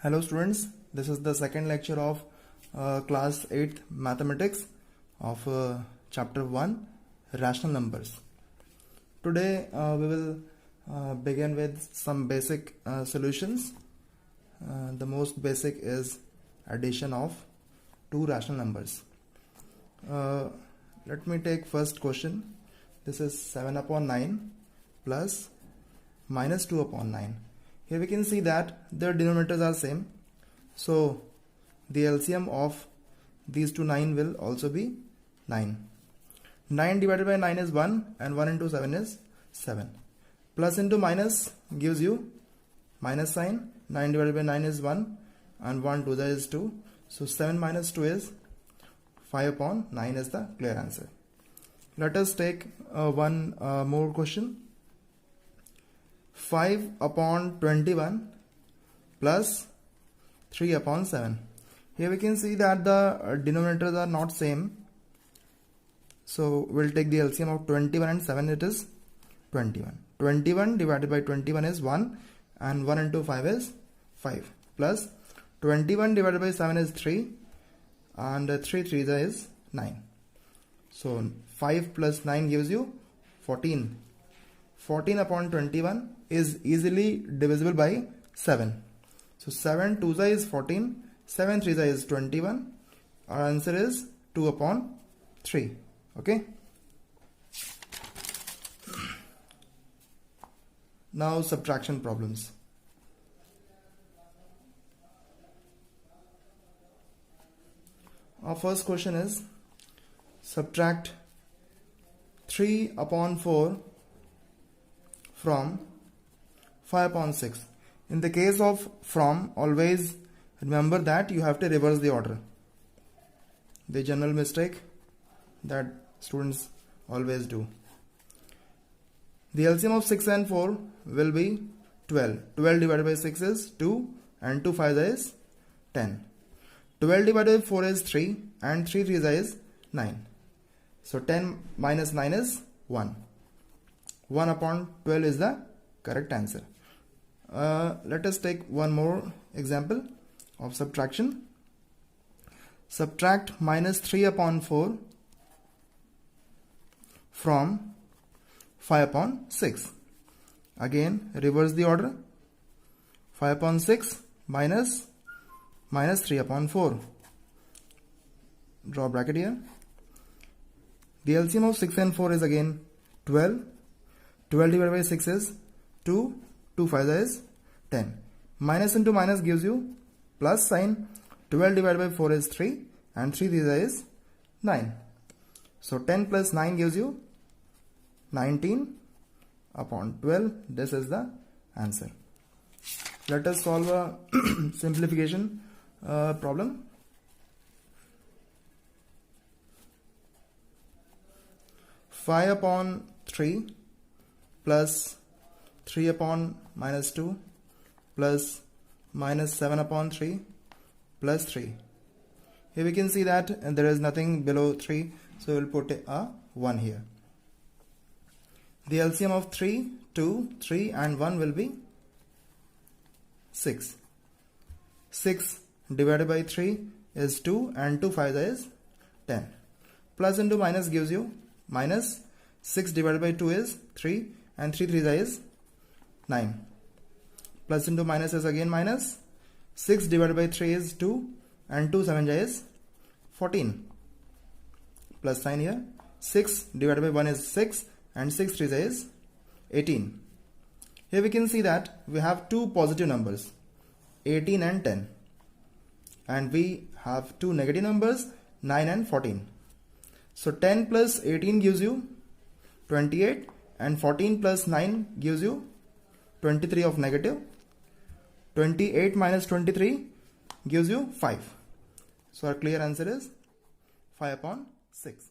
Hello students, this is the second lecture of class 8th mathematics of chapter 1 rational numbers. Today we will begin with some basic solutions. The most basic is addition of two rational numbers. Let me take first question. This is 7 upon 9 plus minus 2 upon 9. Here we can see that their denominators are same. So the LCM of these two 9 will also be 9. 9 divided by 9 is 1 and 1 into 7 is 7. Plus into minus gives you minus sign. 9 divided by 9 is 1 and 1 2 that is 2. So 7 minus 2 is 5 upon 9 is the clear answer. Let us take one more question. 5 upon 21 plus 3 upon 7. Here we can see that the denominators are not same. So we'll take the LCM of 21 and 7, it is 21. 21 divided by 21 is 1 and 1 into 5 is 5. Plus 21 divided by 7 is 3 and 3 3 is 9. So 5 plus 9 gives you 14. 14 upon 21 is easily divisible by 7. So 7 2 is 14, 7 3 is 21. Our answer is 2 upon 3. Okay. Now subtraction problems. Our first question is subtract 3 upon 4 from 5 upon 6. In the case of from, always remember that you have to reverse the order. The general mistake that students always do. The LCM of 6 and 4 will be 12. 12 divided by 6 is 2 and 2 5 is 10. 12 divided by 4 is 3 and 3 3 is 9. So 10 minus 9 is 1. 1 upon 12 is the correct answer. Let us take one more example of subtraction. Subtract minus 3 upon 4 from 5 upon 6. Again reverse the order. 5 upon 6 minus 3 upon 4. Draw bracket here. The LCM of 6 and 4 is again 12. 12 divided by 6 is 2. 2 5 is 10. Minus into minus gives you plus sign. 12 divided by 4 is 3 and 3 3 is 9. So 10 plus 9 gives you 19 upon 12. This is the answer. Let us solve a simplification problem. Five upon 3 plus 3 upon minus 2 plus minus 7 upon 3 plus 3. Here we can see that there is nothing below 3, so we will put a 1 here. The LCM of 3, 2, 3 and 1 will be 6. 6 divided by 3 is 2 and 2 5 is 10. Plus into minus gives you minus. 6 divided by 2 is 3 and 3 3 is 9. Plus into minus is again minus. 6 divided by 3 is 2 and 2 7 is 14. Plus sign here. 6 divided by 1 is 6 and 6 3 is 18. Here we can see that we have two positive numbers 18 and 10, and we have two negative numbers 9 and 14. So 10 plus 18 gives you 28 and 14 plus 9 gives you 23 of negative. 28 minus 23 gives you 5. So our clear answer is 5 upon 6.